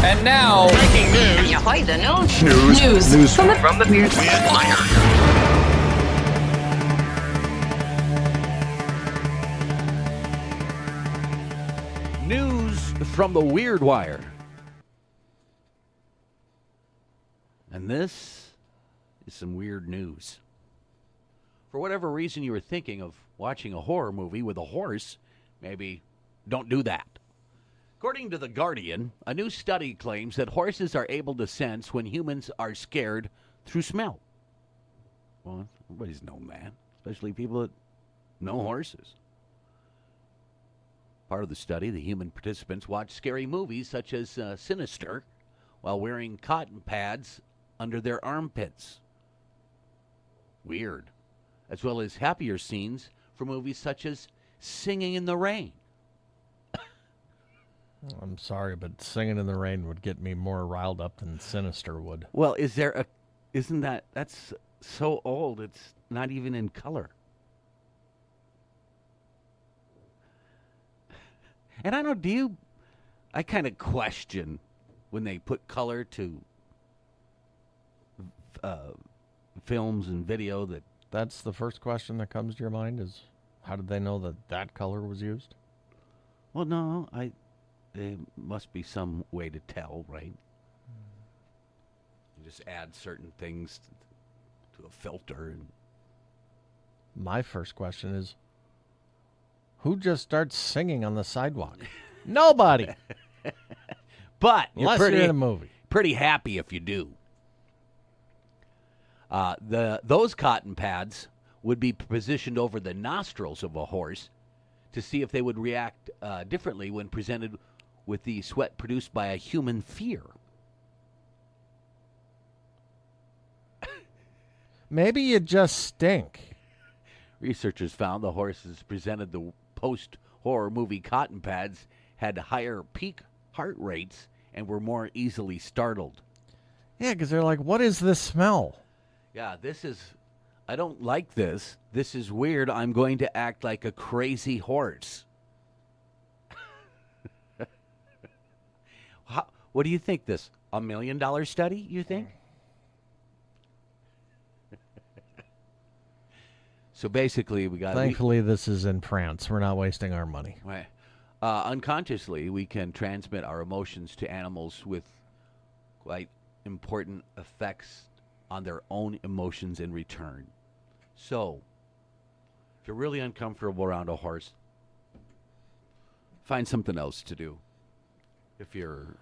And now, breaking news. Ahoy, the news. news From the Weird Wire. News from the Weird Wire. And this is some weird news. For whatever reason you were thinking of watching a horror movie with a horse, maybe don't do that. According to The Guardian, a new study claims that horses are able to sense when humans are scared through smell. Well, everybody's known that, especially people that know horses. Part of the study, the human participants watched scary movies such as Sinister while wearing cotton pads under their armpits. Weird. As well as happier scenes for movies such as Singing in the Rain. I'm sorry, but Singing in the Rain would get me more riled up than Sinister would. Well, isn't that's so old, it's not even in color. And I don't, I kind of question when they put color to films and video that. That's the first question that comes to your mind is, how did they know that color was used? Well, no, there must be some way to tell, right? You just add certain things to a filter. And my first question is, who just starts singing on the sidewalk? Nobody. But unless you're in a movie. Pretty happy if you do. Those cotton pads would be positioned over the nostrils of a horse to see if they would react differently when presented with the sweat produced by a human fear. Maybe you just stink. Researchers found the horses presented the post-horror movie cotton pads had higher peak heart rates and were more easily startled. Yeah, because they're like, what is this smell? Yeah, I don't like this. This is weird. I'm going to act like a crazy horse. What do you think this? $1 million study, you think? So basically, we got. Thankfully, this is in France. We're not wasting our money. Right. Unconsciously, we can transmit our emotions to animals with quite important effects on their own emotions in return. So, if you're really uncomfortable around a horse, find something else to do. If you're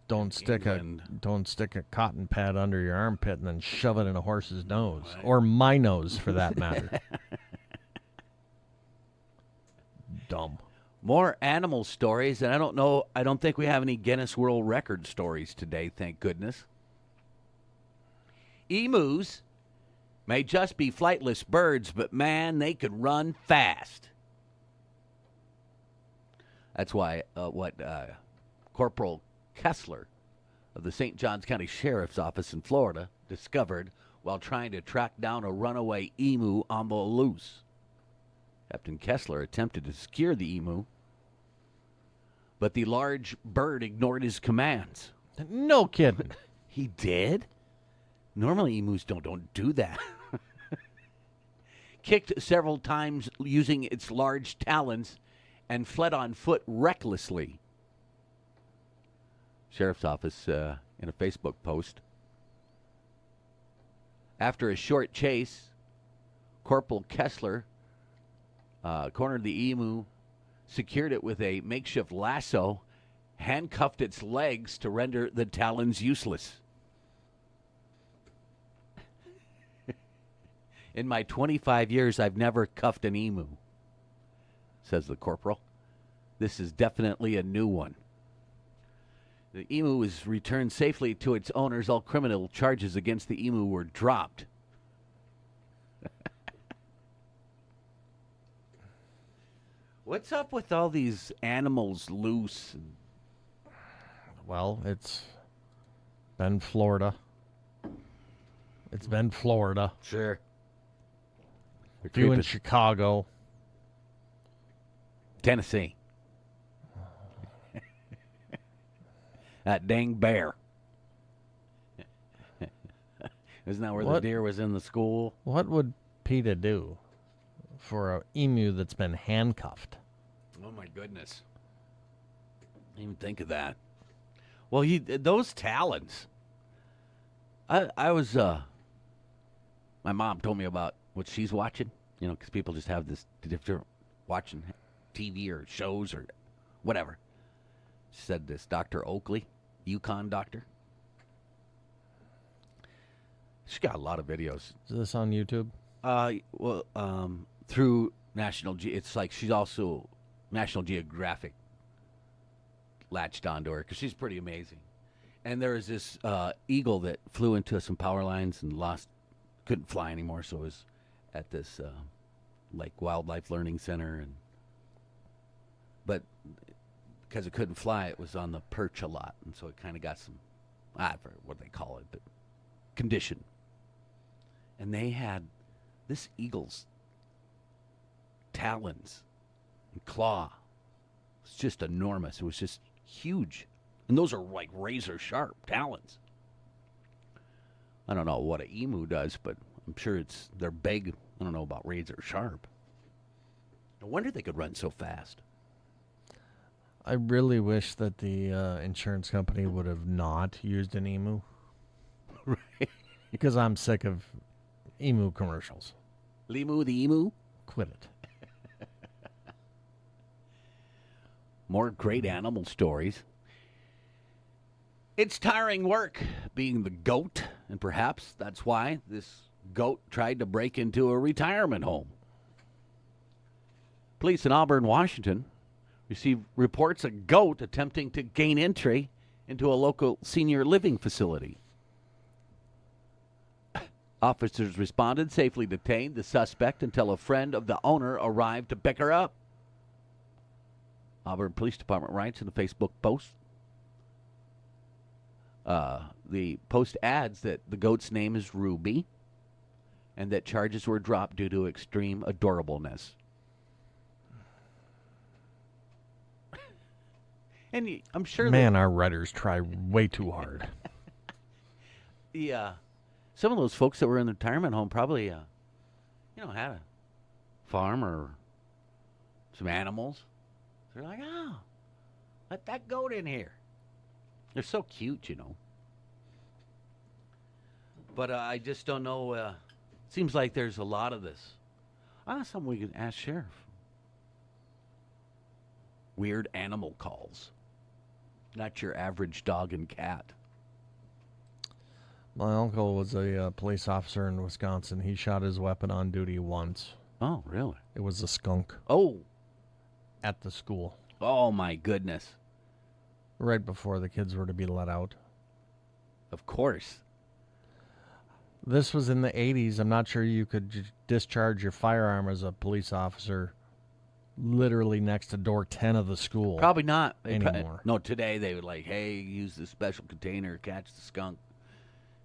don't stick a cotton pad under your armpit and then shove it in a horse's nose, right. Or my nose for that matter. Dumb. More animal stories, and I don't think we have any Guinness World Record stories today, thank goodness. Emus may just be flightless birds, but man, they could run fast. That's why Corporal Kessler of the St. Johns County Sheriff's Office in Florida discovered while trying to track down a runaway emu on the loose. Captain Kessler attempted to secure the emu, but the large bird ignored his commands. No kidding. He did? Normally emus don't do that. Kicked several times using its large talons and fled on foot recklessly. Sheriff's Office in a Facebook post. After a short chase, Corporal Kessler cornered the emu, secured it with a makeshift lasso, handcuffed its legs to render the talons useless. In my 25 years, I've never cuffed an emu, says the corporal. This is definitely a new one. The emu was returned safely to its owners. All criminal charges against the emu were dropped. What's up with all these animals loose? Well, it's been Florida. It's been Florida. Sure. A few in Chicago. Tennessee. That dang bear. Isn't that where the deer was in the school? What would PETA do for an emu that's been handcuffed? Oh, my goodness. I didn't even think of that. Well, those talons. I was, my mom told me about what she's watching, because people just have this, if they're watching TV or shows or whatever. She said this Dr. Oakley, Yukon doctor. She's got a lot of videos. Is this on YouTube? Through National it's like she's also National Geographic latched onto her because she's pretty amazing. And there was this eagle that flew into some power lines and couldn't fly anymore, so it was at this like wildlife learning center, but because it couldn't fly, it was on the perch a lot, and so it kind of got some, I don't know what they call it, but condition. And they had this eagle's talons and claw. It's just enormous. It was just huge. And those are like razor sharp talons. I don't know what an emu does, but I'm sure they're big. I don't know about razor sharp. No wonder they could run so fast. I really wish that the insurance company would have not used an emu. Right. Because I'm sick of emu commercials. Limu the emu? Quit it. More great animal stories. It's tiring work being the goat, and perhaps that's why this goat tried to break into a retirement home. Police in Auburn, Washington, received reports of a goat attempting to gain entry into a local senior living facility. Officers responded, safely detained the suspect until a friend of the owner arrived to pick her up. Auburn Police Department writes in a Facebook post. The post adds that the goat's name is Ruby and that charges were dropped due to extreme adorableness. And I'm sure our writers try way too hard. Some of those folks that were in the retirement home probably, had a farm or some animals. They're like, oh, let that goat in here. They're so cute, But I just don't know. Seems like there's a lot of this. Something we could ask Sheriff. Weird animal calls. Not your average dog and cat. My uncle was a police officer in Wisconsin. He shot his weapon on duty once. Oh, really? It was a skunk. Oh. At the school. Oh, my goodness. Right before the kids were to be let out. Of course. This was in the 80s. I'm not sure you could discharge your firearm as a police officer literally next to door 10 of the school. Probably not. Anymore. No, today they would hey, use this special container, catch the skunk,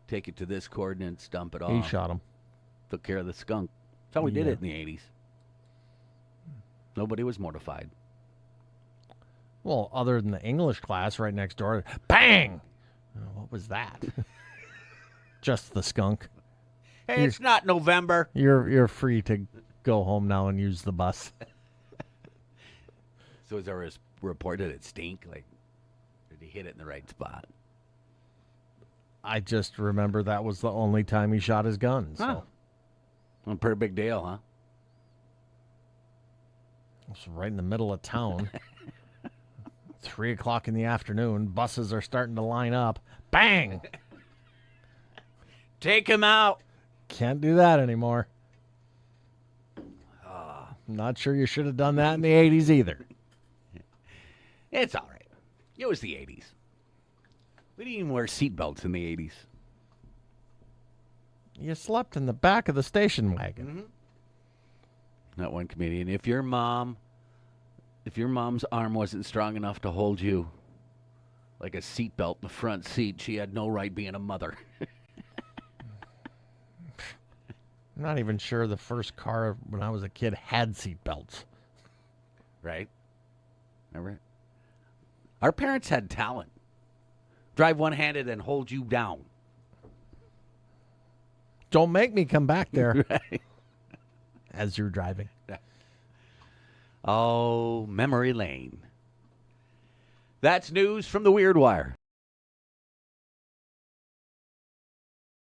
take it to this coordinates, dump it off. He shot him. Took care of the skunk. That's how we did it in the 80s. Nobody was mortified. Well, other than the English class right next door. Bang! What was that? Just the skunk. Hey, it's not November. You're free to go home now and use the bus. So is there a report that it stink? Like, did he hit it in the right spot? I just remember that was the only time he shot his gun. So. Huh. Well, pretty big deal, huh? It was right in the middle of town. 3 o'clock in the afternoon. Buses are starting to line up. Bang! Take him out. Can't do that anymore. I'm not sure you should have done that in the 80s either. It's all right. It was the 80s. We didn't even wear seatbelts in the 80s. You slept in the back of the station wagon. Mm-hmm. Not one comedian. If your mom's arm wasn't strong enough to hold you like a seatbelt in the front seat, she had no right being a mother. I'm not even sure the first car when I was a kid had seatbelts. Right? Remember? Our parents had talent. drive one-handed and hold you down. Don't make me come back there Right. as you're driving. Oh, memory lane. That's news from the Weird Wire.